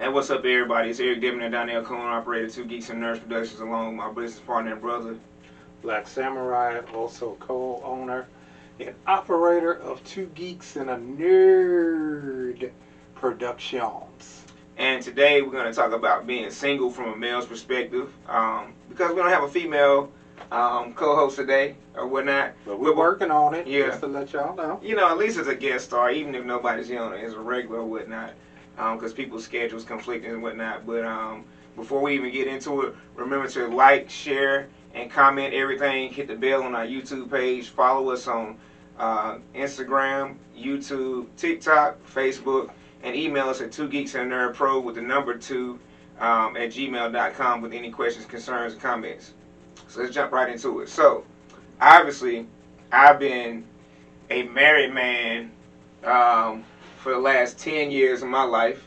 Hey, what's up, everybody? It's Eric Debonair, Donnell, co-operator, Two Geeks and Nerds Productions, along with my business partner and brother, Black Samurai, also co-owner and operator of Two Geeks and a Nerd Productions. And today we're going to talk about being single from a male's perspective, because we don't have a female co-host today or whatnot. But we're working on it, yeah. Just to let y'all know. You know, at least as a guest star, even if nobody's on it, as a regular or whatnot, because people's schedules conflict and whatnot. But before we even get into it, remember to like, share, and comment everything. Hit the bell on our YouTube page. Follow us on Instagram, YouTube, TikTok, Facebook, and email us at 2geeksandnerdpro with the number 2 at gmail.com with any questions, concerns, and comments. So let's jump right into it. So, obviously, I've been a married man for the last 10 years of my life.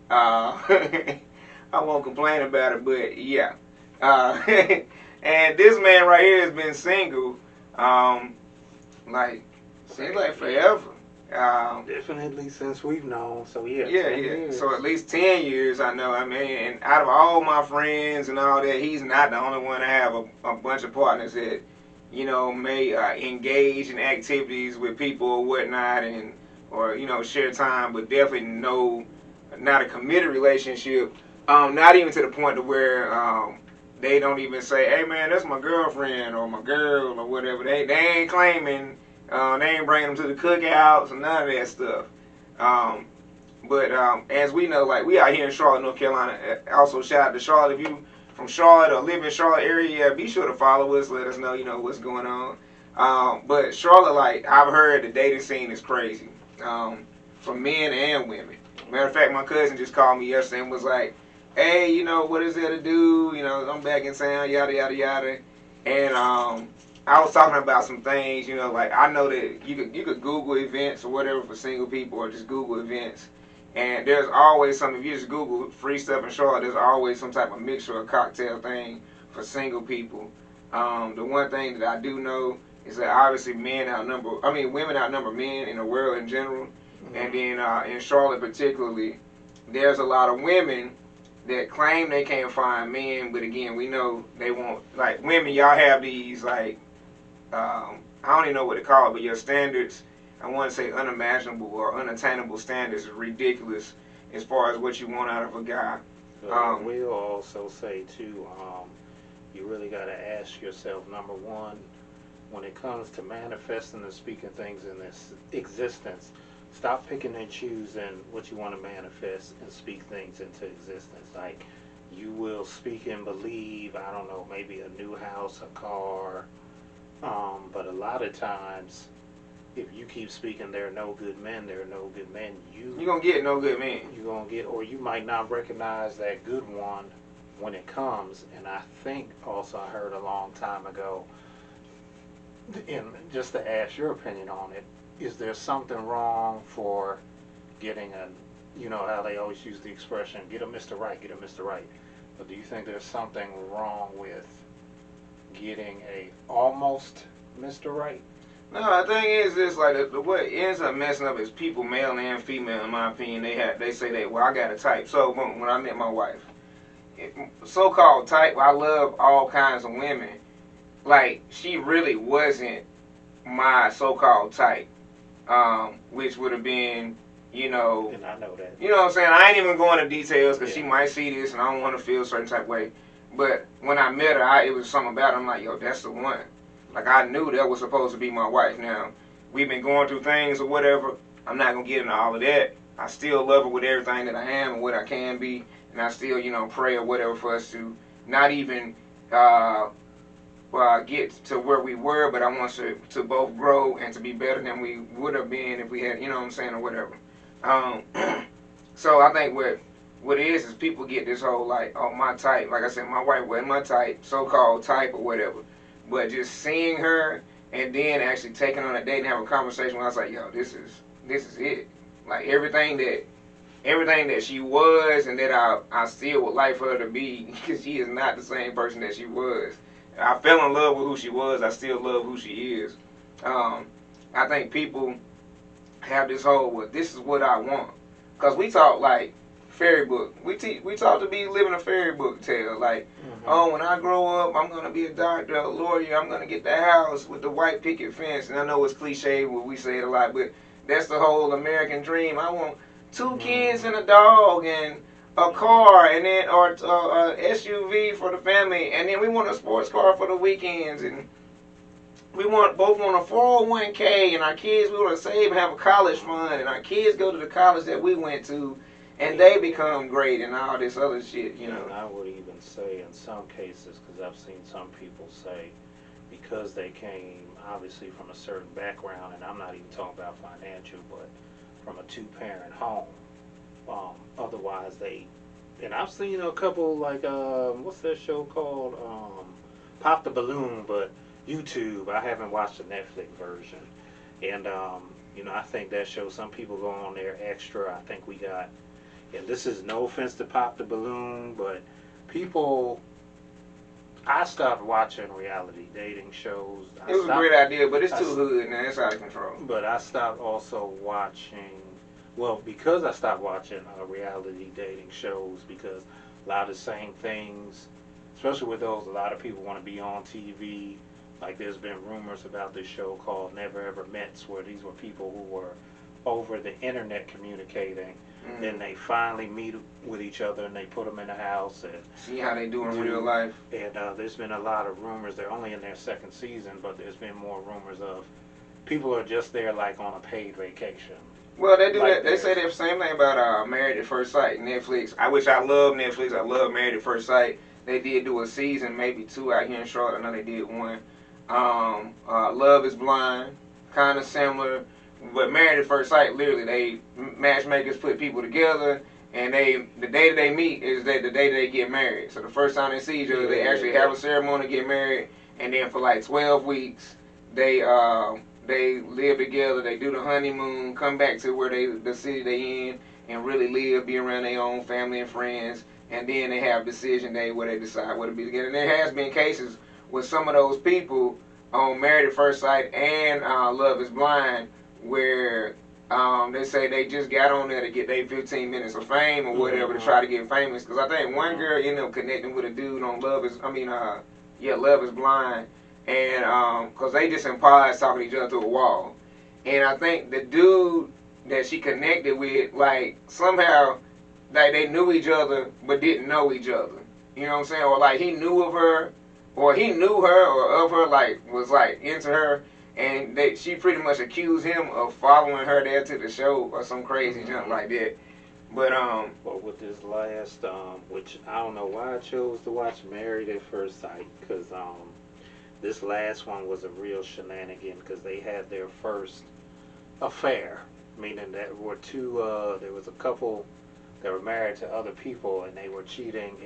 I won't complain about it, but yeah. And this man right here has been single, seems like forever. Definitely since we've known, so yeah. Yeah. So at least 10 years, I know. I mean, and out of all my friends and all that, he's not the only one to have a bunch of partners that, you know, may engage in activities with people or whatnot, or you know, share time, but definitely not a committed relationship. Not even to the point to where they don't even say, "Hey man, that's my girlfriend" or "my girl" or whatever. They ain't claiming. They ain't bringing them to the cookouts and none of that stuff. But as we know, like, we out here in Charlotte, North Carolina. Also, shout out to Charlotte. If you from Charlotte or live in Charlotte area, be sure to follow us. Let us know, you know, what's going on. But Charlotte, like, I've heard the dating scene is crazy, for men and women. Matter of fact, my cousin just called me yesterday and was like, "Hey, you know, what is there to do? You know, I'm back in town, yada, yada, yada." And I was talking about some things, you know, like, I know that you could Google events or whatever for single people, or just Google events. And there's always something, if you just Google free stuff in Charlotte, there's always some type of mixture or cocktail thing for single people. The one thing that I do know is that obviously women outnumber men in the world in general. Mm-hmm. And then in Charlotte particularly, there's a lot of women that claim they can't find men, but again, we know they won't. Like, women, y'all have these, like, I don't even know what to call it, but your standards, I want to say unimaginable or unattainable standards, is ridiculous as far as what you want out of a guy. We'll also say, too, you really got to ask yourself, number one, when it comes to manifesting and speaking things in this existence, stop picking and choosing what you want to manifest and speak things into existence. Like, you will speak and believe, I don't know, maybe a new house, a car, but a lot of times, if you keep speaking, there are no good men, you're going to get no good men. You're going to get, or you might not recognize that good one when it comes. And I think also I heard a long time ago, and just to ask your opinion on it, is there something wrong for getting you know how they always use the expression, get a Mr. Right, get a Mr. Right. But do you think there's something wrong with getting a almost Mr. Right? No, the thing is this, like, what ends up messing up is people, male and female, in my opinion. They say that, well, I got a type. So when I met my wife, so-called type, I love all kinds of women. Like, she really wasn't my so-called type, which would have been, you know. And I know that. You know what I'm saying? I ain't even going into details because she might see this and I don't want to feel a certain type of way. But when I met her, it was something about her. I'm like, yo, that's the one. Like, I knew that was supposed to be my wife. Now, we've been going through things or whatever. I'm not going to get into all of that. I still love her with everything that I am and what I can be. And I still, you know, pray or whatever for us to not even get to where we were, but I want us to both grow and to be better than we would have been if we had, you know what I'm saying, or whatever. So I think what it is people get this whole, like, oh, my type. Like I said, my wife wasn't my type, so-called type or whatever. But just seeing her and then actually taking on a date and having a conversation, I was like, yo, this is it. Like, everything that she was and that I still would like for her to be, because she is not the same person that she was. I fell in love with who she was. I still love who she is. I think people have this whole, well, this is what I want. Because we talk, like, fairy book. We taught to be living a fairy book tale. Like, oh, when I grow up, I'm gonna be a doctor, a lawyer. I'm gonna get the house with the white picket fence. And I know it's cliche, but we say it a lot. But that's the whole American dream. I want 2 kids and a dog and a car, and then or a SUV for the family, and then we want a sports car for the weekends, and we both want a 401k, and our kids, we want to save and have a college fund, and our kids go to the college that we went to, and they become great and all this other shit, you know. And I would even say in some cases, because I've seen some people say, because they came obviously from a certain background, and I'm not even talking about financial, but from a 2-parent home. Otherwise and I've seen a couple like what's that show called? Pop the Balloon, but YouTube. I haven't watched the Netflix version, and I think that show, some people go on there extra. I think we got, and this is no offense to Pop the Balloon, but I stopped watching reality dating shows. It was a great idea, but it's too hood now. It's out of control. But I stopped also watching. Well, because I stopped watching reality dating shows, because a lot of the same things, especially with those, a lot of people want to be on TV. Like, there's been rumors about this show called Never Ever Mets, where these were people who were over the internet communicating. Then they finally meet with each other, and they put them in a house and see how they do in real life. And there's been a lot of rumors. They're only in their 2nd season, but there's been more rumors of people are just there like on a paid vacation. Well, they do like that. They say the same thing about Married at First Sight, Netflix. I love Netflix. I love Married at First Sight. They did do a season, maybe 2 out here in Charlotte. I know they did 1. Love is Blind, kind of similar. But Married at First Sight, literally, matchmakers put people together, and the day that they meet is the day that they get married. So the first time they see each other, they actually have a ceremony to get married, and then for like 12 weeks, they live together, they do the honeymoon, come back to where the city they in, and really live, be around their own family and friends, and then they have decision day where they decide where to be together. And there has been cases with some of those people on Married at First Sight and Love is Blind, where they say they just got on there to get their 15 minutes of fame or whatever to try to get famous. Because I think one girl ended up connecting with a dude on Love is Blind, and because they just implied talking to each other through a wall. And I think the dude that she connected with, like, somehow, like, they knew each other but didn't know each other. You know what I'm saying? Or like he knew of her, or he knew her or of her, like was like into her. And she pretty much accused him of following her there to the show or some crazy junk like that. But well, with this last, which I don't know why I chose to watch Married at First Sight, because this last one was a real shenanigan, because they had their first affair, meaning that there was a couple that were married to other people, and they were cheating,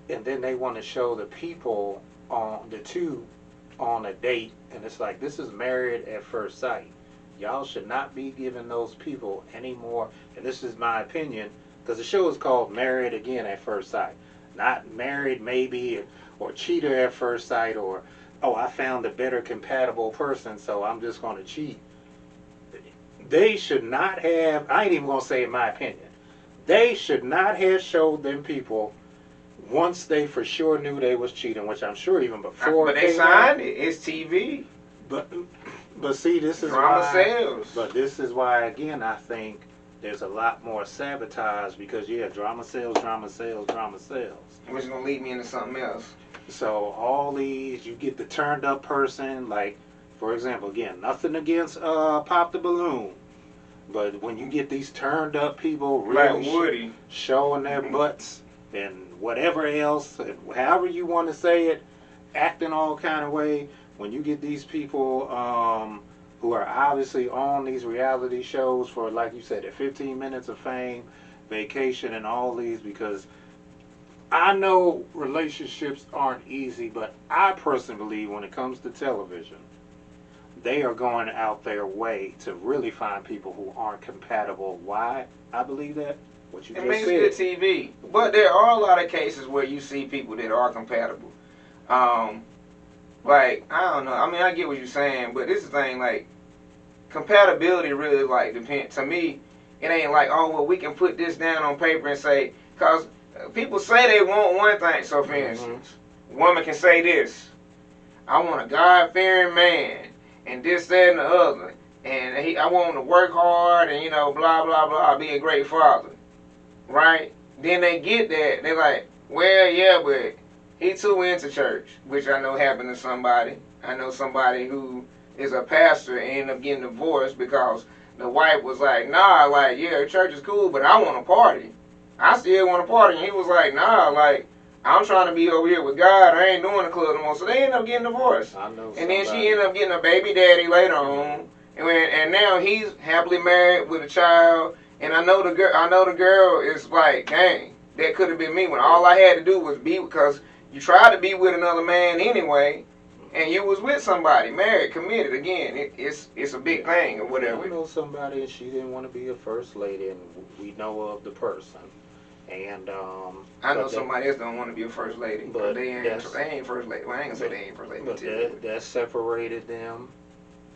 and then they want to show the people on a date, and it's like, this is Married at First Sight. Y'all should not be giving those people any more, and this is my opinion, because the show is called Married Again at First Sight, not Married Maybe, or Cheater at First Sight, or, oh, I found a better compatible person, so I'm just going to cheat. They should not have, I ain't even going to say in my opinion, they should not have showed them people once they for sure knew they was cheating, which I'm sure even before. But they signed it. It's TV. But see, this is drama why. Sales. But this is why, again, I think there's a lot more sabotage, because drama sales. Which is gonna lead me into something else. So all these, you get the turned up person, like, for example, again, nothing against Pop the Balloon, but when you get these turned up people really like Woody showing their butts and whatever else, however you want to say it, acting all kind of way, when you get these people who are obviously on these reality shows for, like you said, their 15 minutes of fame, vacation, and all these, because I know relationships aren't easy, but I personally believe when it comes to television, they are going out their way to really find people who aren't compatible. Why I believe that? What you just said. It makes good TV. But there are a lot of cases where you see people that are compatible. Like, I don't know. I mean, I get what you're saying, but this is the thing, like, compatibility really, like, depends. To me, It ain't like, oh, well, we can put this down on paper and say, because people say they want one thing. So, for instance, a woman can say this: I want a God-fearing man, and this, that, and the other. And I want him to work hard and, blah, blah, blah, be a great father. Right? Then they get that. They're like, well, yeah, but he too into church, which I know happened to somebody. I know somebody who is a pastor and ended up getting divorced because the wife was like, nah, like, yeah, church is cool, but I want to party. I still want to party. And he was like, nah, like, I'm trying to be over here with God. I ain't doing the club no more. So they end up getting divorced. I know and then she ended up getting a baby daddy later on. And now he's happily married with a child. And I know the girl is like, dang, that could have been me when all I had to do was be, because you tried to be with another man anyway, and you was with somebody, married, committed. Again, it's a big thing or whatever. I know somebody, and she didn't want to be a first lady, and we know of the person. And I know somebody else don't want to be a first lady, but they ain't first lady. Well, I ain't gonna say they ain't first lady. But that separated them,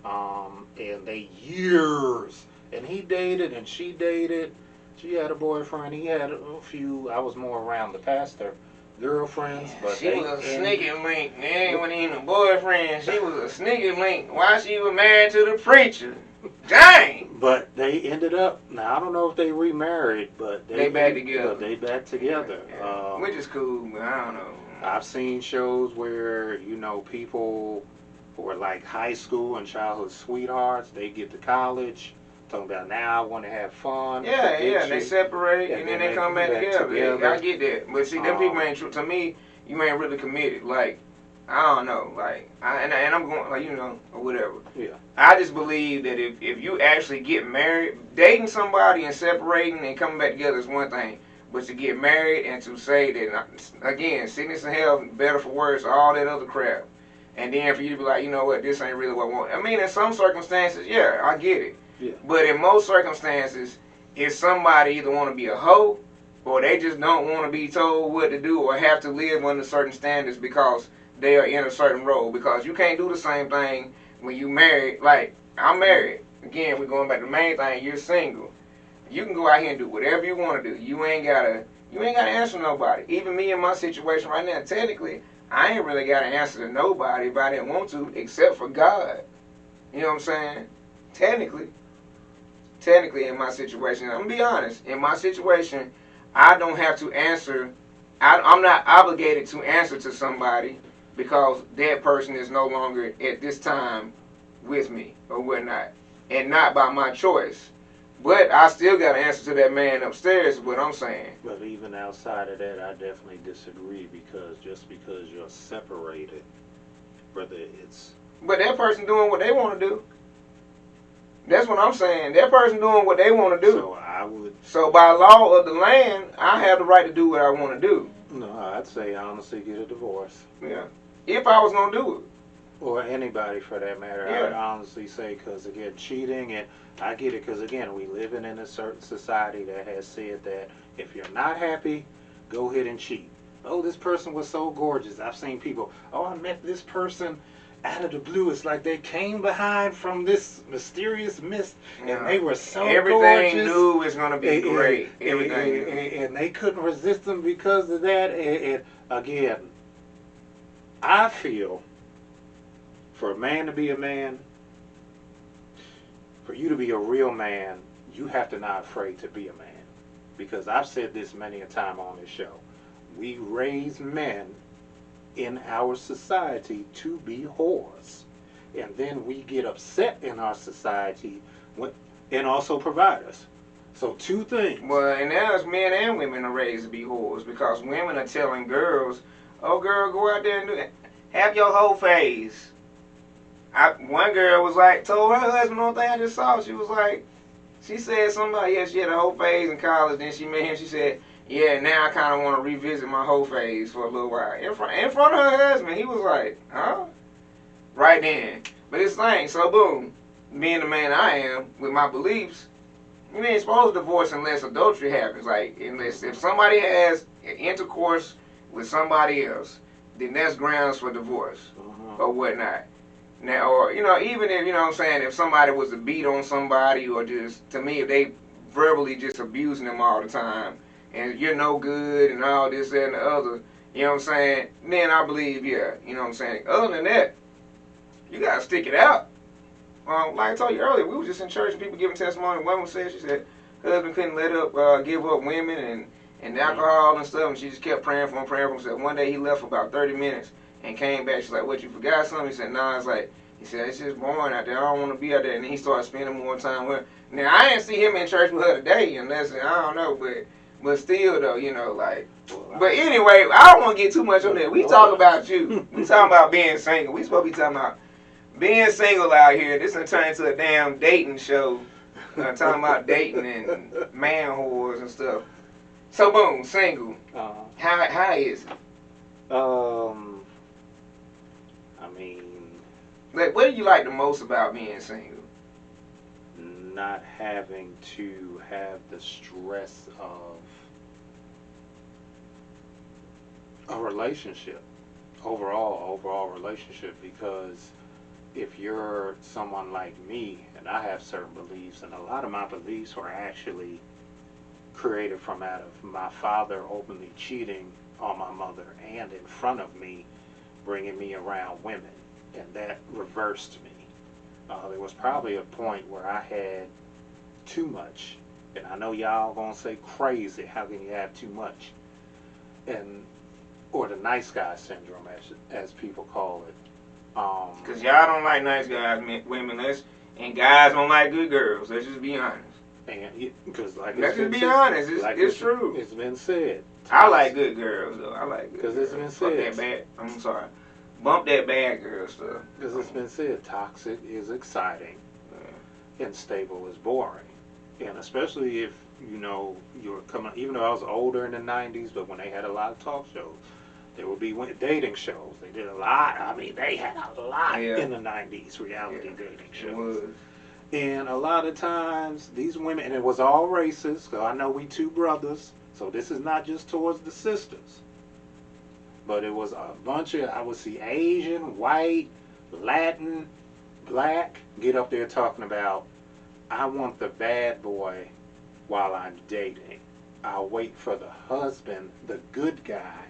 and they years. And he dated, and she dated. She had a boyfriend. He had a few. I was more around the pastor girlfriends, but she was a sneaky link. They ain't wasn't even a boyfriend. She was a sneaky link. Why she was married to the preacher? Dang! But they ended up. Now I don't know if they remarried, but they back together. They back together, which is cool. But I don't know. I've seen shows where people who are like high school and childhood sweethearts. They get to college. Talking about now I want to have fun. Yeah, they separate and then they come back together. I get that. But see, them people ain't true. To me, you ain't really committed. Like, I don't know. Like, and I'm going, like, or whatever. Yeah. I just believe that if you actually get married, dating somebody and separating and coming back together is one thing. But to get married and to say that, again, sickness and health, better for worse, all that other crap. And then for you to be like, you know what, this ain't really what I want. I mean, in some circumstances, yeah, I get it. Yeah. But in most circumstances, if somebody either want to be a hoe or they just don't want to be told what to do or have to live under certain standards because they are in a certain role. Because you can't do the same thing when you married. Like, I'm married. Again, we're going back to the main thing. You're single. You can go out here and do whatever you want to do. You ain't gotta answer nobody. Even me in my situation right now, technically, I ain't really got to answer to nobody if I didn't want to, except for God. You know what I'm saying? Technically in my situation, I'm going to be honest, in my situation, I don't have to answer, I'm not obligated to answer to somebody because that person is no longer at this time with me or whatnot, and not by my choice. But I still got to answer to that man upstairs, is what I'm saying. But even outside of that, I definitely disagree because just because you're separated, brother, it's... But that person doing what they want to do. That's what I'm saying. That person doing what they want to do. So by law of the land, I have the right to do what I want to do. No, I'd say honestly get a divorce. Yeah. If I was going to do it. Or anybody for that matter. Yeah. I'd honestly say, because again, cheating, and I get it, because again, we live in a certain society that has said that if you're not happy, go ahead and cheat. Oh, this person was so gorgeous. I've seen people, I met this person out of the blue. It's like they came behind from this mysterious mist, and they were so everything gorgeous. New is going to be great. Everything. And they couldn't resist them because of that. And again, I feel for a man to be a man, for you to be a real man, you have to not afraid to be a man. Because I've said this many a time on this show. We raise men in our society to be whores. And then we get upset in our society and also providers. So two things. Well, and now it's men and women are raised to be whores because women are telling girls, oh girl, go out there and do it. Have your whole phase. One girl was like, told her husband, one thing I just saw, she was like, she said somebody, she had a whole phase in college, then she met him, she said, yeah, now I kind of want to revisit my whole phase for a little while. In front of her husband, he was like, huh? Right then. But it's thing, so boom, being the man I am, with my beliefs, you ain't supposed to divorce unless adultery happens. Like, unless if somebody has intercourse with somebody else, then that's grounds for divorce or whatnot. Now, or, even if, what I'm saying, if somebody was to beat on somebody or just, to me, if they verbally just abusing them all the time, and you're no good and all this, that, and the other, you know what I'm saying, then I believe, yeah, you know what I'm saying. Other than that, you got to stick it out. Like I told you earlier, we were just in church and people giving testimony. One woman said, she said, husband couldn't give up women and alcohol and stuff, and she just kept praying for him. Said one day he left for about 30 minutes and came back. She's like, what, you forgot something? He said, nah. It's like, he said, it's just boring out there. I don't want to be out there. And then he started spending more time with her. Now, I didn't see him in church with her today, unless, I don't know, but still, though, you know, like. But anyway, I don't want to get too much on that. We talk about you. We talking about being single. We supposed to be talking about being single out here. This done turned into a damn dating show. Talking about dating and man whores and stuff. So, boom, single. How is it? I mean, like, what do you like the most about being single? Not having to have the stress of a relationship, overall relationship, because if you're someone like me, and I have certain beliefs, and a lot of my beliefs were actually created from out of my father openly cheating on my mother and in front of me, bringing me around women, and that reversed me. There was probably a point where I had too much, and I know y'all gonna say crazy, how can you have too much? Or the nice guy syndrome, as people call it. Because y'all don't like nice guys, women, and guys don't like good girls. Let's just be honest. And because let's just be honest, it's true. It's been said. I like good girls, though. I like good girls. Because it's been said. Fuck that bad. I'm sorry. Bump that bad girl stuff. Because it's been said, toxic is exciting, and stable is boring. And especially if, you know, you're coming, even though I was older in the 90s, but when they had a lot of talk shows, there would be dating shows. They did a lot. I mean, they had a lot in the 90s, reality dating shows. And a lot of times, these women, and it was all racist, so I know we two brothers, so this is not just towards the sisters. But it was a bunch of, I would see Asian, white, Latin, black, get up there talking about, I want the bad boy while I'm dating. I'll wait for the husband, the good guy,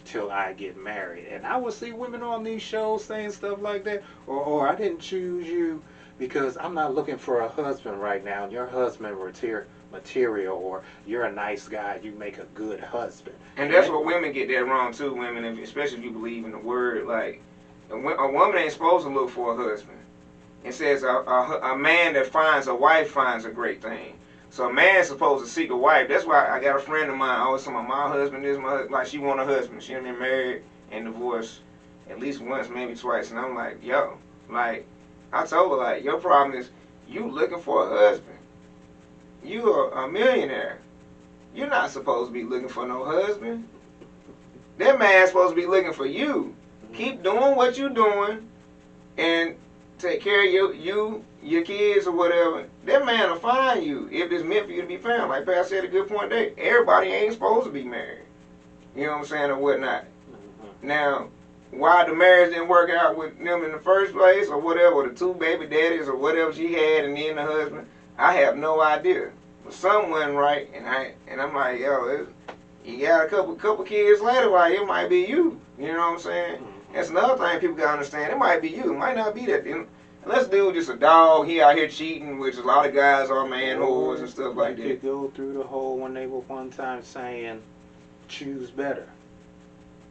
till I get married. And I would see women on these shows saying stuff like that, or I didn't choose you because I'm not looking for a husband right now, and your husband material, or you're a nice guy, you make a good husband. And that's what women get that wrong too, women, especially if you believe in the word. Like, a woman ain't supposed to look for a husband. It says a man that finds a wife finds a great thing. So a man's supposed to seek a wife. That's why I got a friend of mine always talking about my husband is my husband. Like, she want a husband. She done been married and divorced at least once, maybe twice. And I'm like, yo, like, I told her, like, your problem is you looking for a husband. You are a millionaire. You're not supposed to be looking for no husband. That man's supposed to be looking for you. Keep doing what you're doing and take care of your kids or whatever. That man will find you if it's meant for you to be found. Like Pat said, a good point there. Everybody ain't supposed to be married. You know what I'm saying, or whatnot. Now, why the marriage didn't work out with them in the first place or whatever, or the two baby daddies or whatever she had and then the husband, I have no idea. But something wasn't right, and I'm like, yo, you got a couple kids later, like, it might be you. You know what I'm saying? That's another thing people gotta understand. It might be you. It might not be that. Unless dude just a dog, he out here cheating, which a lot of guys are man whores and stuff like that. You could go through the whole when they were one time saying, choose better.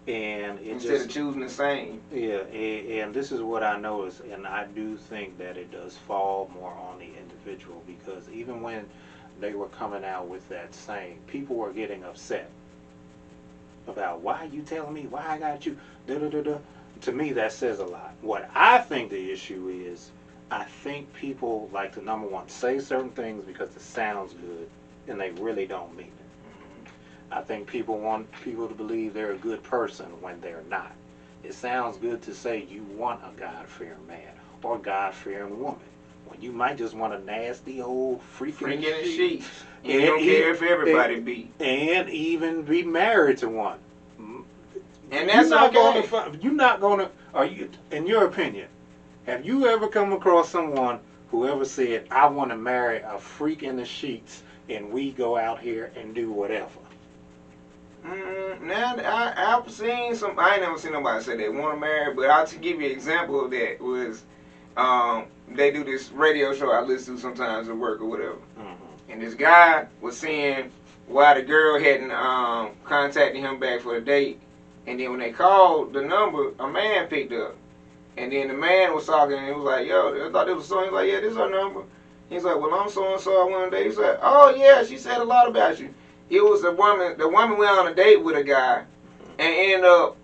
And instead of choosing the same. Yeah, and this is what I noticed, and I do think that it does fall more on the individual, because even when they were coming out with that saying, people were getting upset about, why are you telling me, why I got you, da-da-da-da. To me, that says a lot. What I think the issue is, I think people like to, number one, say certain things because it sounds good, and they really don't mean it. I think people want people to believe they're a good person when they're not. It sounds good to say you want a God-fearing man or a God-fearing woman, when you might just want a nasty old freaking in the sheets. You don't care if everybody be. And even be married to one. And that's you're not going to, are you, in your opinion, have you ever come across someone who ever said, I want to marry a freak in the sheets and we go out here and do whatever. Now I've seen some. I ain't never seen nobody say they want to marry, but I'll give you an example of that. Was they do this radio show I listen to sometimes at work or whatever, and this guy was saying why the girl hadn't contacted him back for the date, and then when they called the number, a man picked up, and then the man was talking, and he was like, "Yo, I thought this was so." He's like, "Yeah, this is her number." He's like, "Well, I'm so and so. I went on a date." He's like, "Oh yeah, she said a lot about you." It was the woman. The woman went on a date with a guy, and ended up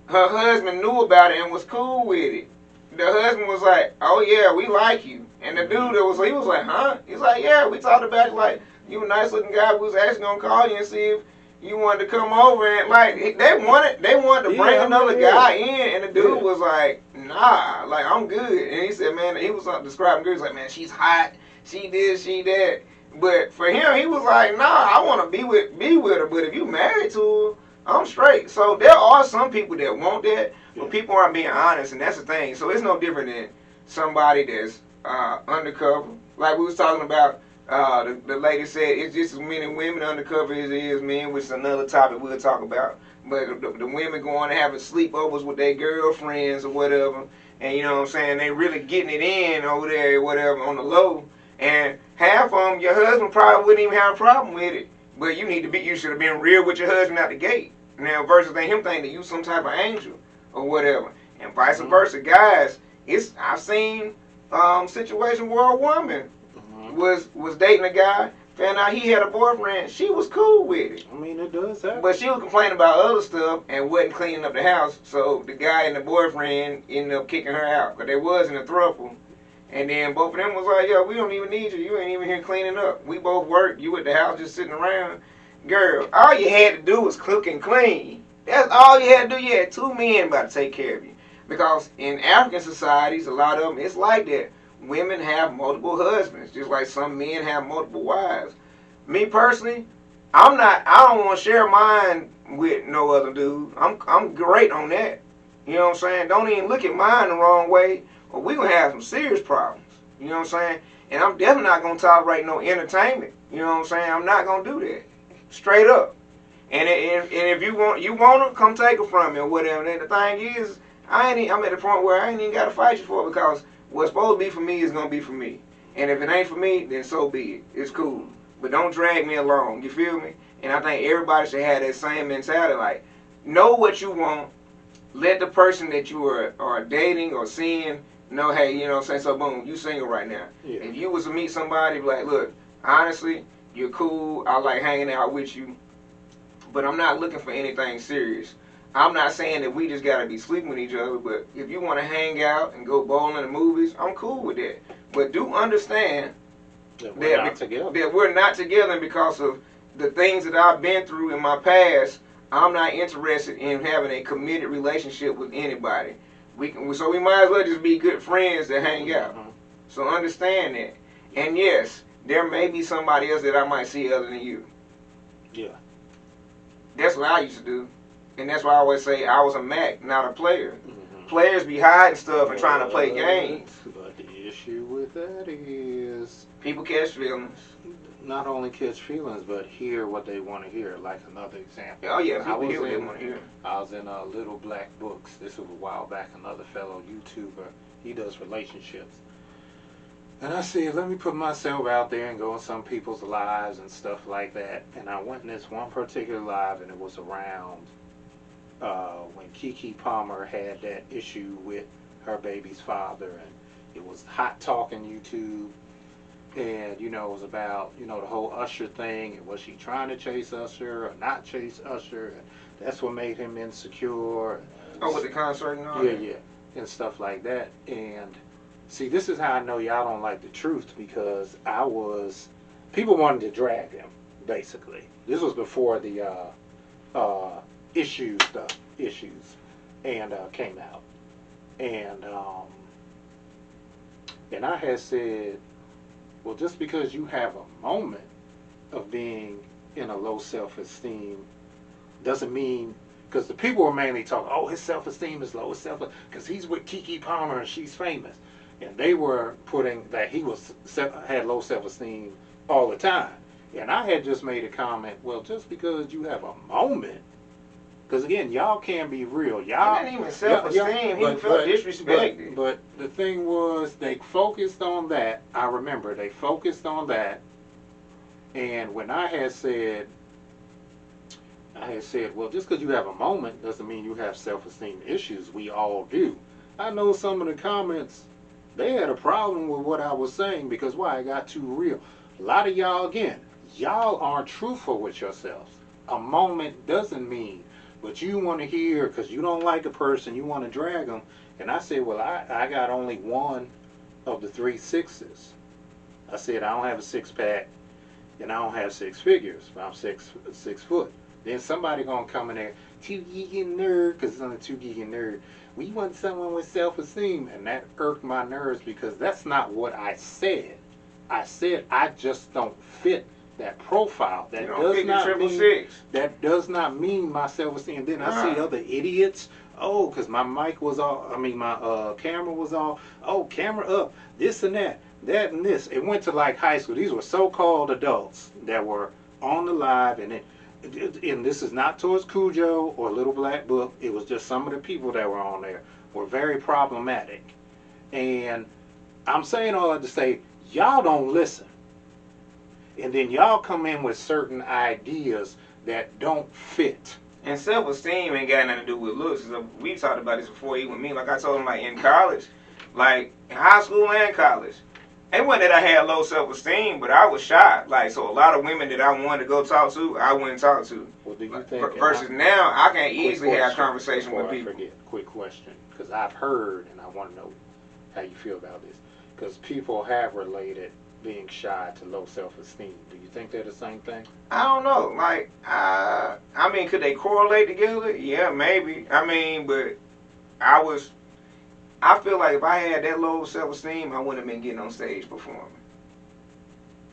her husband knew about it and was cool with it. The husband was like, "Oh yeah, we like you," and the dude he was like, "Huh?" He's like, "Yeah, we talked about you. Like you a nice looking guy. We was actually gonna call you and see if you wanted to come over." And like they wanted to bring another guy in, and the dude was like, "Nah, like I'm good." And he said, "Man," he was describing girls like, "Man, she's hot. She this, she that." But for him, he was like, "Nah, I want to be with her. But if you married to her, I'm straight." So there are some people that want that, but people aren't being honest, and that's the thing. So it's no different than somebody that's undercover. Like we was talking about, the lady said it's just as many women undercover as it is men, which is another topic we'll talk about. But the women going and having sleepovers with their girlfriends or whatever, and you know what I'm saying, they really getting it in over there or whatever on the low. And half of them, your husband probably wouldn't even have a problem with it. But you should have been real with your husband out the gate. Now, versus him thinking that you some type of angel or whatever. And vice versa. Guys, I've seen situation where a woman was dating a guy, found out he had a boyfriend. She was cool with it. I mean, it does happen. But she was complaining about other stuff and wasn't cleaning up the house. So the guy and the boyfriend ended up kicking her out. Because they was in a throuple. And then both of them was like, "Yo, we don't even need you. You ain't even here cleaning up. We both work. You at the house just sitting around." Girl, all you had to do was cook and clean. That's all you had to do. You had two men about to take care of you. Because in African societies, a lot of them, it's like that. Women have multiple husbands, just like some men have multiple wives. Me personally, I don't want to share mine with no other dude. I'm great on that. You know what I'm saying? Don't even look at mine the wrong way, or we gonna have some serious problems. You know what I'm saying? And I'm definitely not gonna tolerate no entertainment. You know what I'm saying? I'm not gonna do that. Straight up. And if you want her, come take her from me or whatever. And the thing is, I'm at the point where I ain't even gotta fight you for it, because what's supposed to be for me is gonna be for me. And if it ain't for me, then so be it. It's cool. But don't drag me along. You feel me? And I think everybody should have that same mentality. Like, know what you want. Let the person that you are dating or seeing know, hey, you know what I'm saying? So boom, you single right now. Yeah. If you was to meet somebody, be like, look, honestly, you're cool. I like hanging out with you, but I'm not looking for anything serious. I'm not saying that we just gotta be sleeping with each other, but if you want to hang out and go bowling and movies, I'm cool with that. But do understand that we're not together, and because of the things that I've been through in my past, I'm not interested in having a committed relationship with anybody. So we might as well just be good friends that hang out. So understand that. And yes, there may be somebody else that I might see other than you. Yeah. That's what I used to do. And that's why I always say I was a Mac, not a player. Players be hiding stuff and trying to play games. But the issue with that is people catch feelings. Not only catch feelings, but hear what they want to hear. Like another example. Oh yeah, people hear what they want to hear. I was in Little Black Books. This was a while back. Another fellow YouTuber. He does relationships. And I said, let me put myself out there and go in some people's lives and stuff like that. And I went in this one particular live, and it was around when Keke Palmer had that issue with her baby's father, and it was hot talking YouTube. And, you know, it was about, you know, the whole Usher thing, and was she trying to chase Usher or not chase Usher, and that's what made him insecure. Oh, with the concert and all that? Yeah, and stuff like that. And, see, this is how I know y'all don't like the truth, because people wanted to drag him, basically. This was before the issues and came out. And I had said, well, just because you have a moment of being in a low self-esteem doesn't mean, because the people were mainly talking, oh, his self-esteem is low, because he's with Keke Palmer and she's famous. And they were putting that he had low self-esteem all the time. And I had just made a comment, well, just because you have a moment, because again, y'all can't be real. Y'all it ain't even self-esteem. He felt disrespected. But the thing was, they focused on that. I remember they focused on that. And when I had said, well, just because you have a moment doesn't mean you have self-esteem issues. We all do. I know some of the comments, they had a problem with what I was saying because why? I got too real. A lot of y'all, again, y'all aren't truthful with yourselves. A moment doesn't mean, but you want to hear because you don't like a person, you want to drag them. And I said, well, I got only one of the 3 sixes. I said, I don't have a six-pack and I don't have 6 figures. I'm 6 foot. Then somebody gonna come in there, too geeky nerd, because it's only too geeky nerd. We want someone with self-esteem, and that irked my nerves because that's not what I said. I said I just don't fit that profile. That does not mean my self-esteem. Then I see other idiots. Oh, because my mic was off. I mean, my camera was off. Oh, camera up. This and that. That and this. It went to like high school. These were so-called adults that were on the live, and this is not towards Cujo or Little Black Book. It was just some of the people that were on there were very problematic. And I'm saying all that to say, y'all don't listen. And then y'all come in with certain ideas that don't fit. And self-esteem ain't got nothing to do with looks. We talked about this before, even me. Like I told him, like in college, like in high school and college, it wasn't that I had low self-esteem, but I was shy. Like, so a lot of women that I wanted to go talk to, I wouldn't talk to. Well, do you think? Versus now, I can easily have conversation with people. Quick question, because I've heard, and I want to know how you feel about this, because people have related being shy to low self-esteem. Do you think they're the same thing? I don't know. Like, I mean, could they correlate together? Yeah, maybe. I mean, but I feel like if I had that low self-esteem, I wouldn't have been getting on stage performing.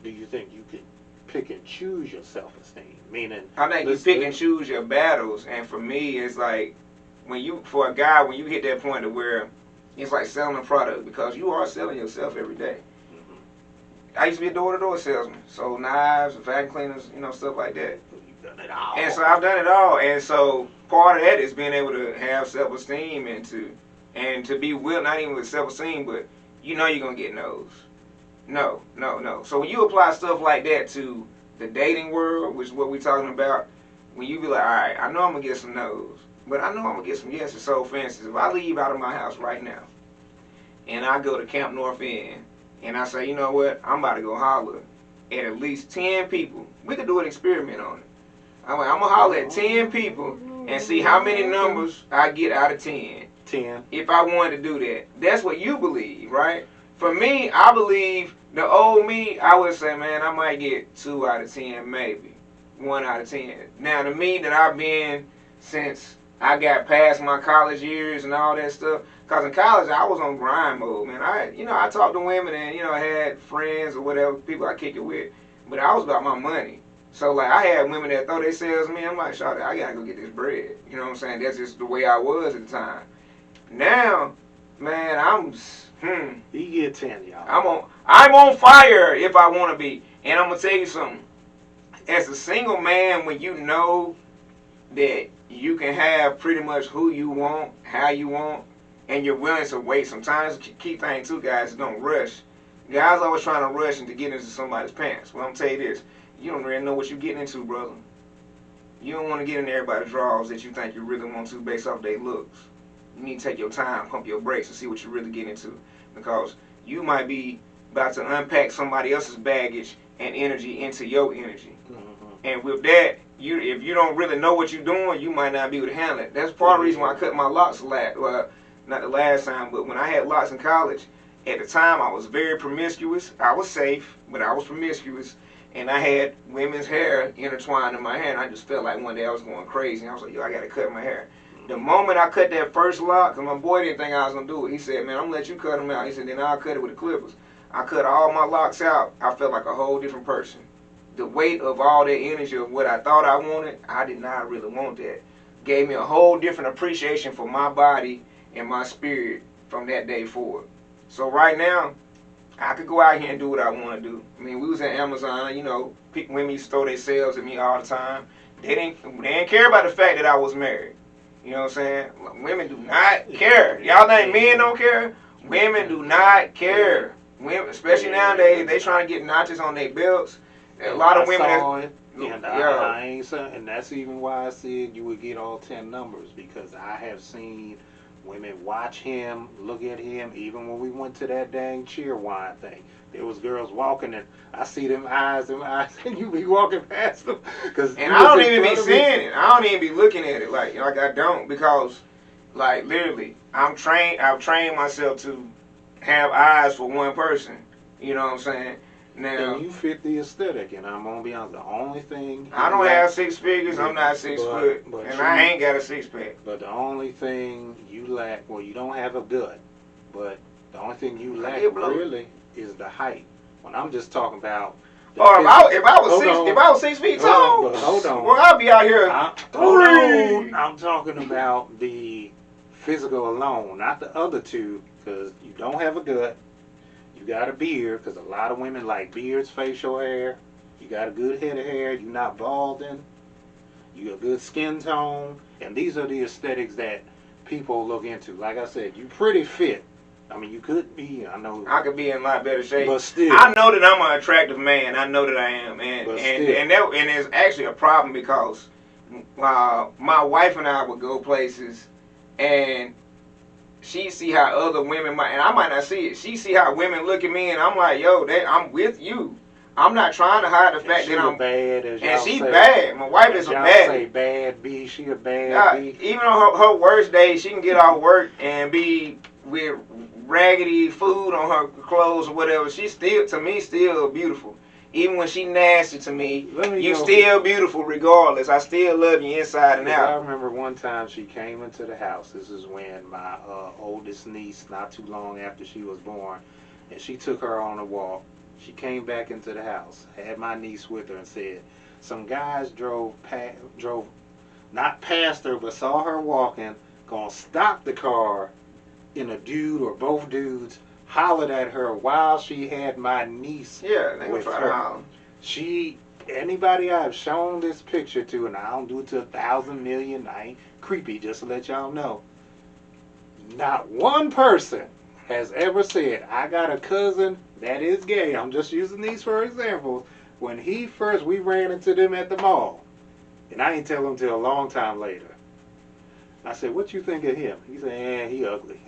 Do you think you could pick and choose your self-esteem? Meaning, I think you pick and choose your battles, and for me, it's like for a guy, when you hit that point to where it's like selling a product, because you are selling yourself every day. Mm-hmm. I used to be a door-to-door salesman, sold knives, vacuum cleaners, stuff like that. You've done it all. And so I've done it all, and so part of that is being able to have self-esteem and to be willing, not even with self-esteem, but you're going to get no's. No. So when you apply stuff like that to the dating world, which is what we're talking about, when you be like, all right, I know I'm going to get some no's, but I know I'm going to get some yeses. So for instance, if I leave out of my house right now, and I go to Camp North End, and I say, you know what, I'm about to go holler at least 10 people. We could do an experiment on it. I'm going to holler at 10 people and see how many numbers I get out of 10. If I wanted to do that. That's what you believe, right? For me, I believe the old me, I would say, man, I might get 2 out of 10, maybe 1 out of 10. Now, the me that I've been since I got past my college years and all that stuff, because in college I was on grind mode, man. I talked to women and I had friends or whatever, people I kick it with, but I was about my money. So like I had women that throw themselves at me. I'm like, shawty, I gotta go get this bread. You know what I'm saying? That's just the way I was at the time. Now, man, You get 10, y'all. I'm on fire if I want to be. And I'm gonna tell you something. As a single man, when you know that you can have pretty much who you want, how you want, and you're willing to wait. Sometimes the key thing too, guys, is don't rush. Guys always trying to rush and to get into somebody's pants. Well, I'm gonna tell you this. You don't really know what you're getting into, brother. You don't want to get in everybody's drawers that you think you really want to based off their looks. You need to take your time, pump your brakes, and see what you really get into. Because you might be about to unpack somebody else's baggage and energy into your energy. Mm-hmm. And with that, if you don't really know what you're doing, you might not be able to handle it. That's part of the reason why I cut my locks well, not the last time, but when I had locks in college, at the time I was very promiscuous. I was safe, but I was promiscuous. And I had women's hair intertwined in my hair, and I just felt like one day I was going crazy. I was like, yo, I got to cut my hair. The moment I cut that first lock, because my boy didn't think I was going to do it, he said, man, I'm going to let you cut them out. He said, then I'll cut it with the clippers. I cut all my locks out. I felt like a whole different person. The weight of all that energy of what I thought I wanted, I did not really want that. Gave me a whole different appreciation for my body and my spirit from that day forward. So right now, I could go out here and do what I want to do. I mean, we was at Amazon, you know, women used to throw their sales at me all the time. They didn't care about the fact that I was married. You know what I'm saying? Women do not care. Y'all think men don't care? Women do not care. Women, especially nowadays, they trying to get notches on their belts. A lot of women. I ain't saying, and that's even why I said you would get all 10 numbers, because I have seen women watch him, look at him. Even when we went to that dang cheer wine thing, there was girls walking, and I see them eyes, and you be walking past them. And I don't even be seeing it. I don't even be looking at it like I don't, because like literally, I've trained myself to have eyes for one person. You know what I'm saying? Now, and you fit the aesthetic, and I'm gonna be honest. The only thing I don't have 6 figures. I'm not 6 foot, and I ain't got a 6-pack. But the only thing you lack, well, you don't have a gut, but the only thing you lack really is the height. When I'm just talking about. Or if I was 6 feet tall, hold on. Well, I'll be out here. Hold on. I'm talking about the physical alone, not the other two, because you don't have a gut. You got a beard, because a lot of women like beards, facial hair. You got a good head of hair. You're not balding. You got a good skin tone. And these are the aesthetics that people look into. Like I said, you pretty fit. I mean, you could be. I know. I could be in a lot better shape. But still. I know that I'm an attractive man. I know that I am. And it's actually a problem, because my wife and I would go places, and she see how other women and I might not see it. She see how women look at me, and I'm like, yo, I'm with you. I'm not trying to hide the fact that I'm bad. And she's bad. My wife is a bad. Say bad B. She a bad B. Even on her worst day, she can get off work and be with raggedy food on her clothes or whatever. She's still, to me, still beautiful. Even when she nasty to me, you still beautiful regardless. I still love you inside and out. I remember one time she came into the house. This is when my oldest niece, not too long after she was born, and she took her on a walk. She came back into the house, had my niece with her, and said, some guys drove not past her, but saw her walking, gonna stop the car, and a dude or both dudes hollered at her while she had my niece with her. Anybody I've shown this picture to, and I don't do it to 1,000 million, I ain't creepy, just to let y'all know, not one person has ever said, I got a cousin that is gay. I'm just using these for examples. When we ran into them at the mall, and I didn't tell him till a long time later. I said, what you think of him? He said, he ugly.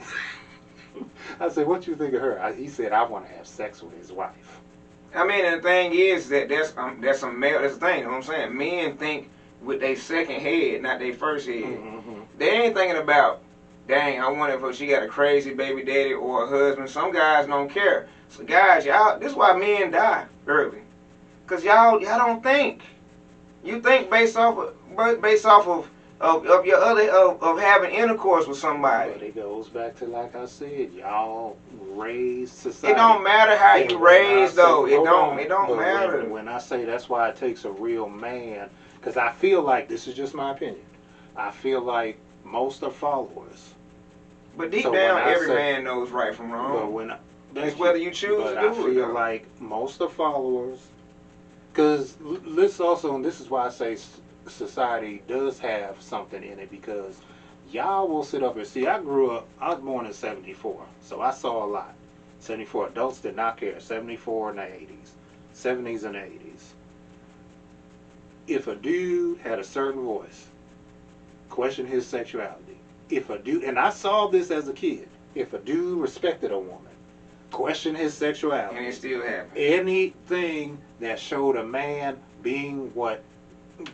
I said, what you think of her? He said, I want to have sex with his wife. I mean, and the thing is that that's a male. That's the thing. You know what I'm saying? Men think with their second head, not their first head. Mm-hmm. They ain't thinking about, dang, I wonder if she got a crazy baby daddy or a husband. Some guys don't care. So guys, this is why men die early, cause y'all don't think. You think based off of your of having intercourse with somebody. But it goes back to, like I said, y'all raised society. It don't matter how you raised, though. It don't matter. When I say that's why it takes a real man, because I feel like, this is just my opinion, I feel like most are followers. But deep down, every man knows right from wrong. It's whether you choose to do it. I feel like most are followers. Because let's also, and this is why I say society does have something in it, because y'all will sit up and see. I was born in 74, so I saw a lot. 74 adults did not care. 74 in the 80s, 70s and 80s. If a dude had a certain voice, question his sexuality. If a dude, and I saw this as a kid, if a dude respected a woman, question his sexuality. And it still happens. Anything that showed a man being what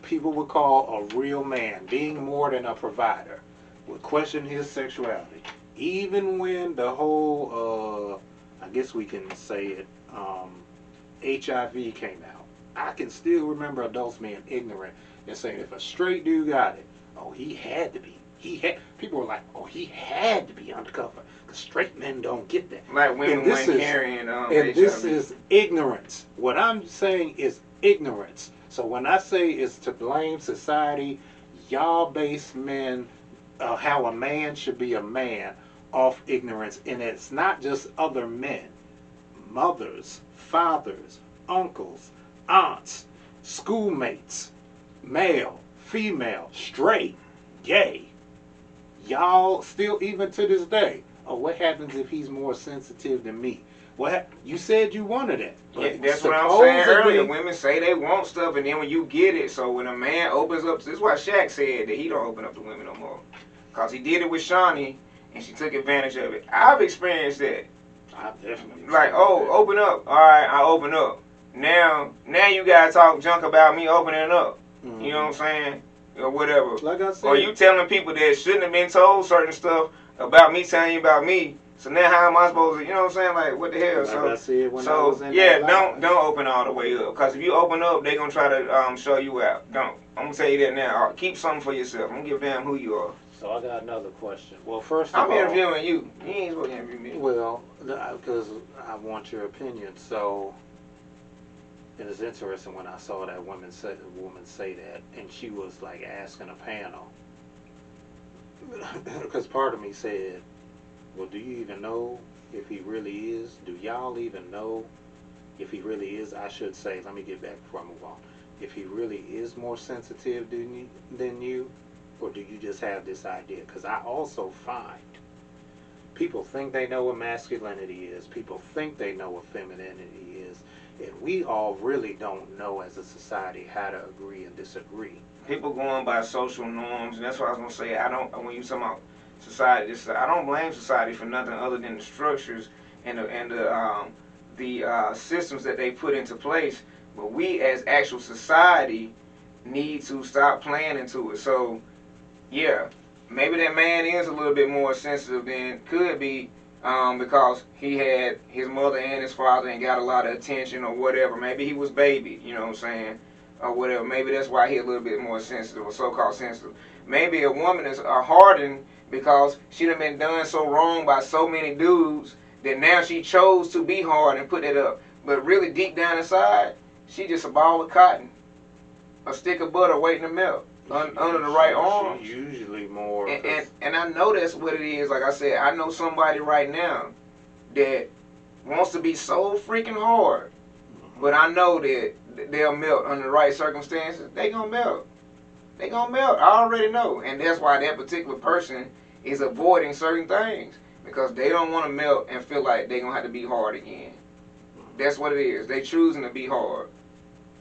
people would call a real man, being more than a provider, would question his sexuality. Even when the whole, I guess we can say it, HIV came out, I can still remember adults being ignorant and saying, if a straight dude got it, oh, he had to be. People were like, oh, he had to be undercover, because straight men don't get that. Like women weren't carrying and this is ignorance. What I'm saying is ignorance. So when I say it's to blame society, y'all base men, how a man should be a man, off ignorance. And it's not just other men. mothers, fathers, uncles, aunts, schoolmates, male, female, straight, gay. Y'all still, even to this day, oh, what happens if he's more sensitive than me? You said you wanted it. Yeah, that's what I was saying earlier. Women say they want stuff, and then when you get it, so when a man opens up, this is why Shaq said that he don't open up to women no more. Because he did it with Shawnee, and she took advantage of it. I've experienced that. I've definitely like, oh, open up. All right, I open up. Now you gotta talk junk about me opening up. Mm-hmm. You know what I'm saying? Or whatever. Like I said. Or you telling people that shouldn't have been told certain stuff about me telling you about me. So now how am I supposed to, you know what I'm saying? Like, what the hell? Like I said when I was in don't open all the way up. Because if you open up, they're going to try to show you out. Don't. I'm going to tell you that now. Keep something for yourself. I don't give a damn who you are. So I got another question. Well, first of all, I'm interviewing you. You ain't supposed to interview me. Well, because I want your opinion. So, it is interesting when I saw that woman say that, and she was like asking a panel. Because part of me said, well, do you even know if he really is? Do y'all even know if he really is? I should say, let me get back before I move on. If he really is more sensitive than you, or do you just have this idea? Because I also find people think they know what masculinity is. People think they know what femininity is. And we all really don't know as a society how to agree and disagree. People going by social norms, and that's what I was going to say. When you talking about society, I don't blame society for nothing other than the structures and the systems that they put into place. But we as actual society need to stop playing into it. So, yeah, maybe that man is a little bit more sensitive than could be because he had his mother and his father and got a lot of attention or whatever. Maybe he was babied, you know what I'm saying, or whatever. Maybe that's why he's a little bit more sensitive or so-called sensitive. Maybe a woman is hardened because she done been done so wrong by so many dudes that now she chose to be hard and put it up. But really deep down inside, she just a ball of cotton, a stick of butter waiting to melt under the right arm. Usually more. And I know that's what it is. Like I said, I know somebody right now that wants to be so freaking hard, but I know that they'll melt under the right circumstances. They gonna melt. They gonna melt. I already know. And that's why that particular person is avoiding certain things, because they don't want to melt and feel like they're gonna have to be hard again. That's what it is. They choosing to be hard.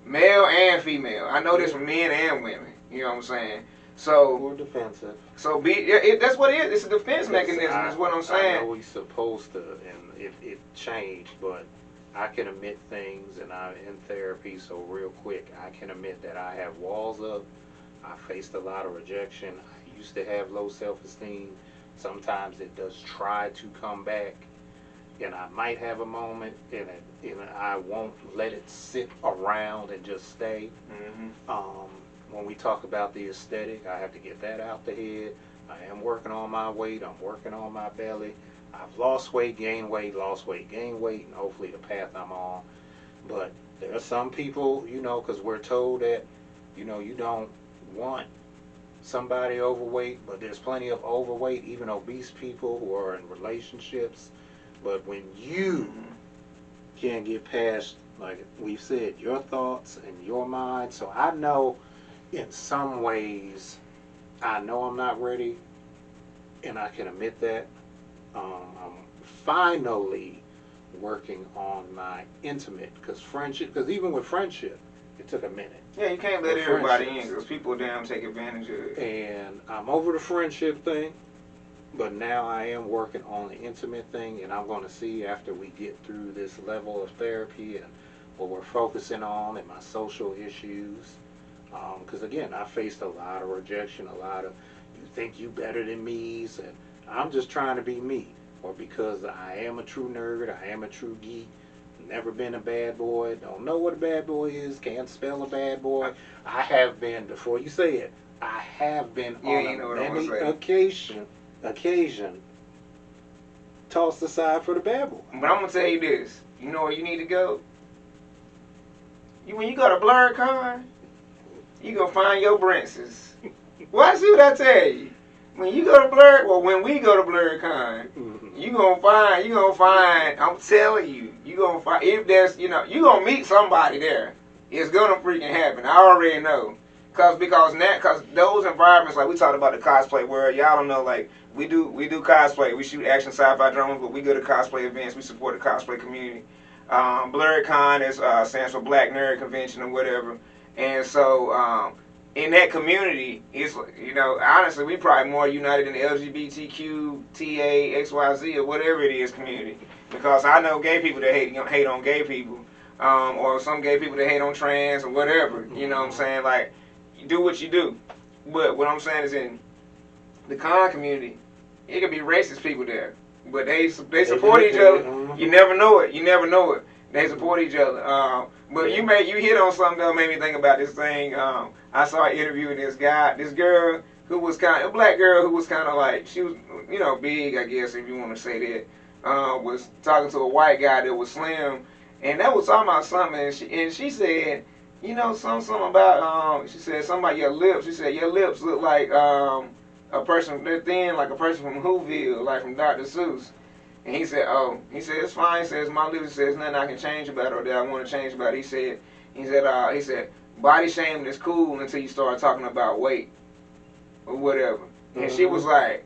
Male and female. I know this from men and women. You know what I'm saying? So more defensive. So that's what it is. It's a defense mechanism. Is what I'm saying. I know we're supposed to, and it changed, but I can admit things, and I'm in therapy, so real quick, I can admit that I have walls up. I faced a lot of rejection. I used to have low self-esteem. Sometimes it does try to come back, and I might have a moment, and I won't let it sit around and just stay. Mm-hmm. When we talk about the aesthetic, I have to get that out the head. I am working on my weight. I'm working on my belly. I've lost weight, gained weight, lost weight, gained weight, and hopefully the path I'm on. But there are some people, because we're told that, you don't want somebody overweight, but there's plenty of overweight, even obese people who are in relationships. But when you can't get past, like we've said, your thoughts and your mind, so I know in some ways, I know I'm not ready, and I can admit that. I'm finally working on my intimate, because even with friendship, it took a minute. Yeah, you can't let everybody in, because people damn take advantage of it. And I'm over the friendship thing, but now I am working on the intimate thing, and I'm going to see after we get through this level of therapy and what we're focusing on and my social issues. Because again, I faced a lot of rejection, a lot of you think you better than me, and I'm just trying to be me. Or because I am a true nerd, I am a true geek, never been a bad boy, don't know what a bad boy is, can't spell a bad boy. I have been, before you say it, I have been on many occasion tossed aside for the bad boy. But I'm going to tell you this, you know where you need to go? When you go to Blurred Con, you gonna find your Brinces. Well, see what I tell you. When you go to Blurred, when we go to Blurred Con, you gonna find. I'm telling you, You gonna find, if there's, you gonna meet somebody there. It's gonna freaking happen. I already know. Cause those environments, like we talked about the cosplay world, y'all don't know, like we do cosplay. We shoot action sci-fi drones, but we go to cosplay events. We support the cosplay community. BlurredCon stands for Black Nerd Convention or whatever. And so in that community, it's, honestly, we probably more united than the LGBTQ, TA, XYZ, or whatever it is community. Because I know gay people that hate on gay people, or some gay people that hate on trans or whatever. You know what I'm saying? Like, you do what you do. But what I'm saying is, in the con community, it could be racist people there, but they support each other. You never know it. They support each other. But you hit on something that made me think about this thing. I saw an interview with this girl who was a black girl who was kind of like, she was, big, I guess, if you want to say that. Was talking to a white guy that was slim, and that was talking about something, and she said, something about, she said something about your lips. She said your lips look like a person, they're thin, like a person from Whoville, like from Dr. Seuss. And he said, it's fine. He says, my lips, says nothing I can change about it or that I want to change about it. He said, body shaming is cool until you start talking about weight or whatever. And she was like,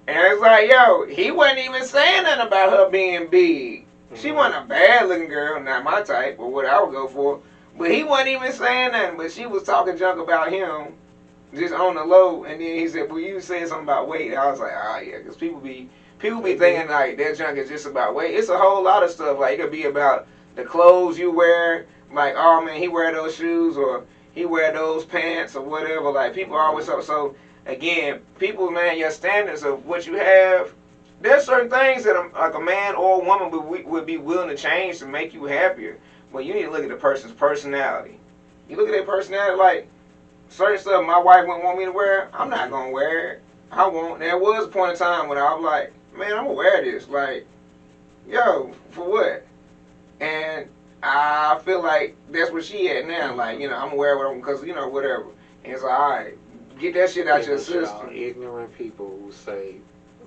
and it's like, yo, he wasn't even saying nothing about her being big. She wasn't a bad looking girl, not my type or what I would go for. But he wasn't even saying nothing. But she was talking junk about him, just on the low. And then he said, well, you said something about weight. And I was like, yeah, because people be thinking like that junk is just about weight. It's a whole lot of stuff. Like, it could be about the clothes you wear. Like, oh man, he wear those shoes or he wear those pants or whatever. Like, people are always so again, people, man, your standards of what you have. There's certain things that like a man or a woman would be willing to change to make you happier. But you need to look at the person's personality. You look at their personality, like certain stuff my wife wouldn't want me to wear, I'm not gonna wear it. I won't. There was a point in time when I was like, man, I'm gonna wear this. Like, yo, for what? And I feel like that's what she at now. Like, I'm gonna wear it because, whatever. And it's like, all right, get that shit out your system. Ignorant people who say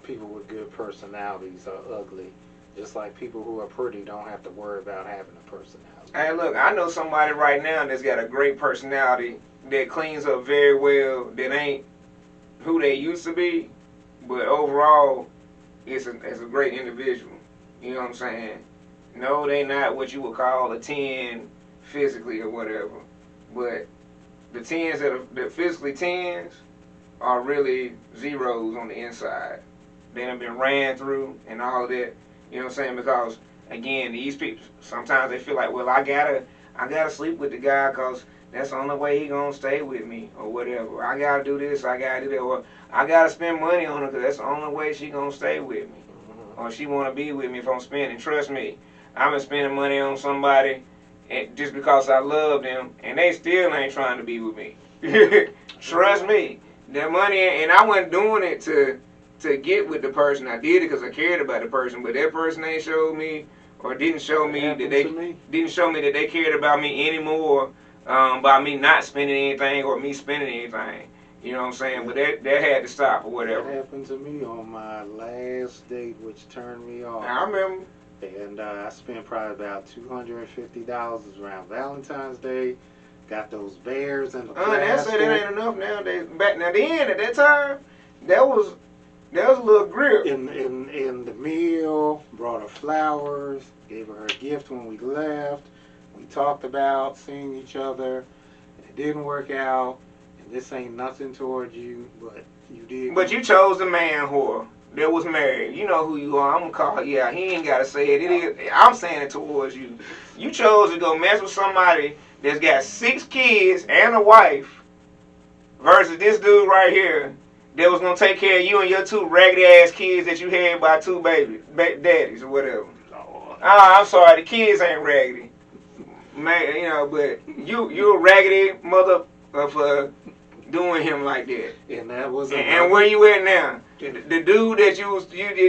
people with good personalities are ugly. Just like people who are pretty don't have to worry about having a personality. Hey, look, I know somebody right now that's got a great personality that cleans up very well, that ain't who they used to be, but overall, it's a great individual. You know what I'm saying? No, they not what you would call a 10 physically or whatever, but the 10s that are physically 10s are really zeros on the inside. They done been ran through and all of that. You know what I'm saying? Because again, these people sometimes they feel like, well, I gotta sleep with the guy because that's the only way he gonna stay with me or whatever. I gotta do this, I gotta do that, or I gotta spend money on her because that's the only way she gonna stay with me, or she wanna be with me if I'm spending. Trust me, I've been spending money on somebody just because I love them, and they still ain't trying to be with me. Trust me, their money, and I wasn't doing it to get with the person. I did it because I cared about the person, but that person ain't showed me or didn't show me that they cared about me anymore. By me not spending anything or me spending anything. You know what I'm saying? But that had to stop or whatever. That happened to me on my last date, which turned me off. I remember. And I spent probably about $250 around Valentine's Day. Got those bears and the plastic. That ain't enough nowadays. Back now then, at that time, that was a little grip. In the meal, brought her flowers, gave her a gift when we left. We talked about seeing each other. It didn't work out. And this ain't nothing towards you, but you did. But you chose the man whore that was married. You know who you are. I'm going to call you out. He ain't got to say it. I'm saying it towards you. You chose to go mess with somebody that's got 6 kids and a wife versus this dude right here that was going to take care of you and your 2 raggedy-ass kids that you had by 2 baby daddies or whatever. I'm sorry. The kids ain't raggedy. Man, but you a raggedy mother for doing him like that. And that was. And where you at now? The dude that you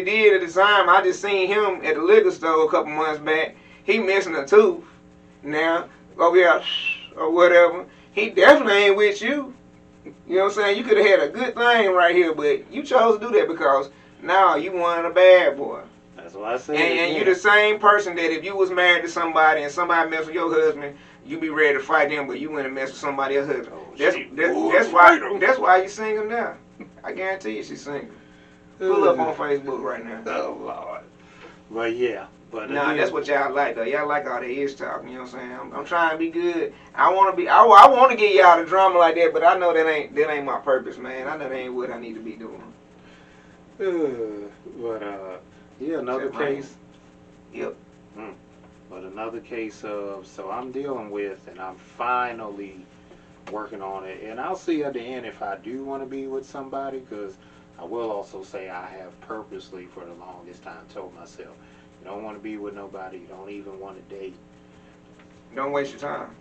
did at the time, I just seen him at the liquor store a couple months back. He missing a tooth now over here or whatever. He definitely ain't with you. You know what I'm saying? You could have had a good thing right here, but you chose to do that because now you wanted a bad boy. That's what I said. And you the same person that if you was married to somebody and somebody messed with your husband, you be ready to fight them, but you went and messed with somebody else's husband. That's why you single now. I guarantee you she's single. Pull up on Facebook right now. Oh Lord. But yeah. But nah, that's what y'all like though. Y'all like all the ish talk. You know what I'm saying? I'm trying to be good. I want to get y'all the drama like that, but I know that ain't my purpose, man. I know that ain't what I need to be doing. Yeah, another case. Yep. But another case of, so I'm dealing with, and I'm finally working on it. And I'll see at the end if I do want to be with somebody, because I will also say I have purposely for the longest time told myself, you don't want to be with nobody, you don't even want to date. Don't waste your time.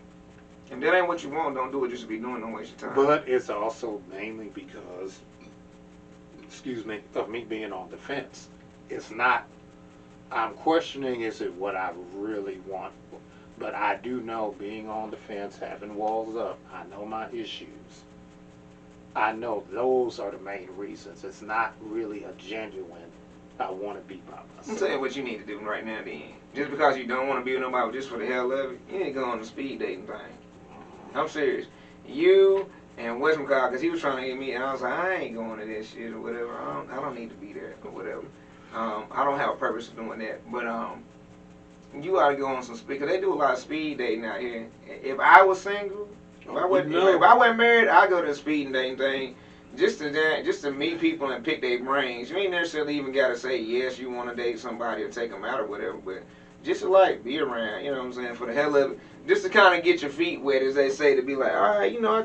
If that ain't what you want, don't do it just to be doing, don't waste your time. But it's also mainly because, of me being on the fence. It's not, I'm questioning, is it what I really want? But I do know being on the fence, having walls up, I know my issues. I know those are the main reasons. It's not really a genuine, I want to be by myself. I'm telling you what you need to do right now then. Just because you don't want to be with nobody just for the hell of it, you need to go on the speed dating thing. I'm serious. You and whatchamacallit, because he was trying to get me, and I was like, I ain't going to that shit or whatever. I don't need to be there or whatever. I don't have a purpose of doing that. But you ought to go on some speed, because they do a lot of speed dating out here. If I was single, if I wasn't married, I'd go to the speed dating thing just to meet people and pick their brains. You ain't necessarily even got to say yes, you want to date somebody or take them out or whatever, but just to like be around, you know what I'm saying, for the hell of it. Just to kind of get your feet wet, as they say, to be like, all right, you know,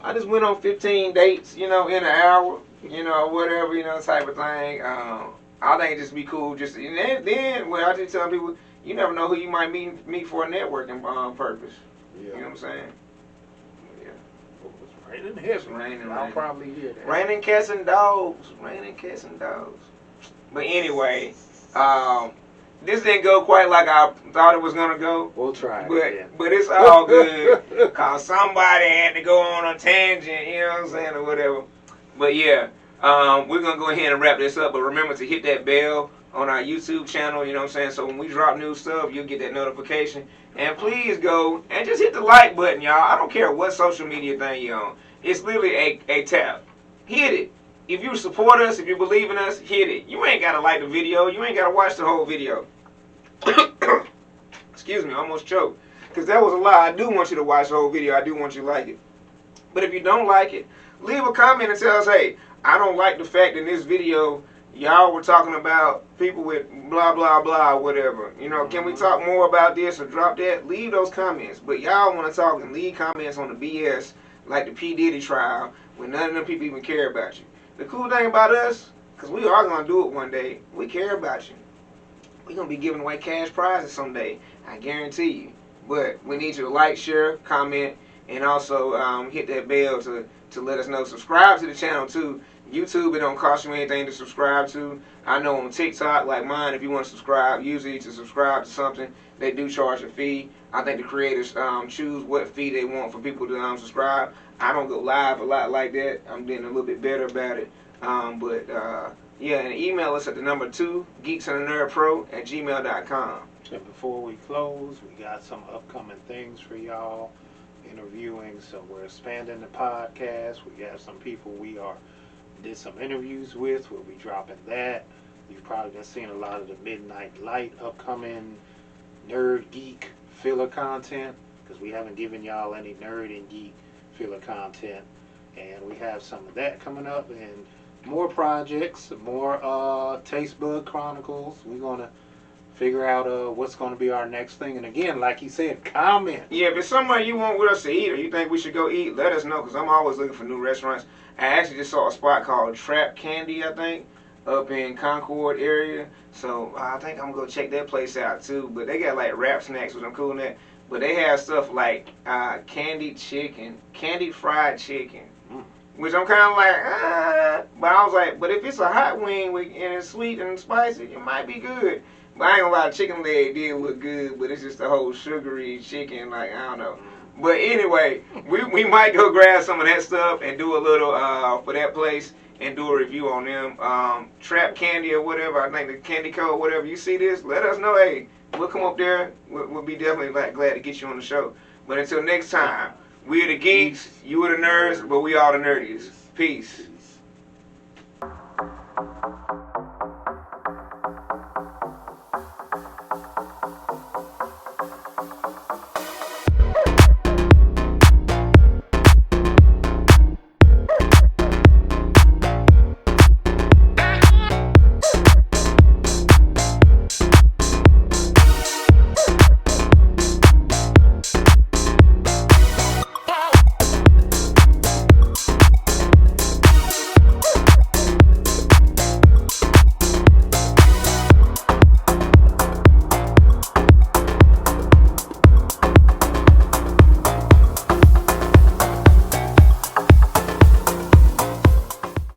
I just went on 15 dates, you know, in an hour, you know, whatever, you know, type of thing. I think it just be cool. Just and then when I just tell people, you never know who you might meet for a networking purpose. Yeah. You know what I'm saying? Yeah. It's raining heavy. I'll probably hear that. Raining cats and dogs. Raining cats and dogs. But anyway, this didn't go quite like I thought it was gonna go. We'll try. But it's all good. Cause somebody had to go on a tangent, you know what I'm saying, or whatever. But yeah, we're gonna go ahead and wrap this up. But remember to hit that bell on our YouTube channel, you know what I'm saying? So when we drop new stuff, you'll get that notification. And please go and just hit the like button, y'all. I don't care what social media thing you're on. It's literally a tap. Hit it. If you support us, if you believe in us, hit it. You ain't gotta like the video. You ain't gotta watch the whole video. Excuse me, I almost choked. Because that was a lie. I do want you to watch the whole video. I do want you to like it. But if you don't like it, leave a comment and tell us, hey, I don't like the fact in this video y'all were talking about people with blah, blah, blah, whatever. You know, can we talk more about this or drop that? Leave those comments. But y'all want to talk and leave comments on the BS like the P. Diddy trial when none of them people even care about you. The cool thing about us, because we are going to do it one day, we care about you. We're going to be giving away cash prizes someday. I guarantee you. But we need you to like, share, comment, and also hit that bell to let us know. Subscribe to the channel, too. YouTube, it don't cost you anything to subscribe to. I know on TikTok, like mine, if you want to subscribe, usually to subscribe to something, they do charge a fee. I think the creators choose what fee they want for people to subscribe. I don't go live a lot like that. I'm getting a little bit better about it. Yeah, and email us at the number 2, geeksandthenerdpro@gmail.com. And before we close, we got some upcoming things for y'all, interviewing. So we're expanding the podcast. We got some people we did some interviews with. We'll be dropping that. You've probably been seeing a lot of the Midnight Light upcoming nerd geek filler content, because we haven't given y'all any nerd and geek filler content, and we have some of that coming up, and more projects, more Taste Bud Chronicles. We're gonna figure out what's gonna be our next thing. And again, like he said, comment. Yeah, if it's somewhere you want with us to eat or you think we should go eat, let us know, because I'm always looking for new restaurants. I actually just saw a spot called Trap Candy, I think, up in Concord area. So I think I'm going to go check that place out too. But they got like wrap snacks, which I'm cool in that. But they have stuff like candied chicken, candied fried chicken, which I'm kind of like, But I was like, but if it's a hot wing and it's sweet and spicy, it might be good. But I ain't gonna lie, chicken leg did look good, but it's just the whole sugary chicken, like, I don't know. But anyway, we might go grab some of that stuff and do a little for that place. and do a review on them. Trap Candy or whatever, I think the candy code, whatever. You see this, let us know. Hey, we'll come up there. We'll be definitely glad to get you on the show. But until next time, we are the geeks, you are the nerds, but we all the nerdiest. Peace.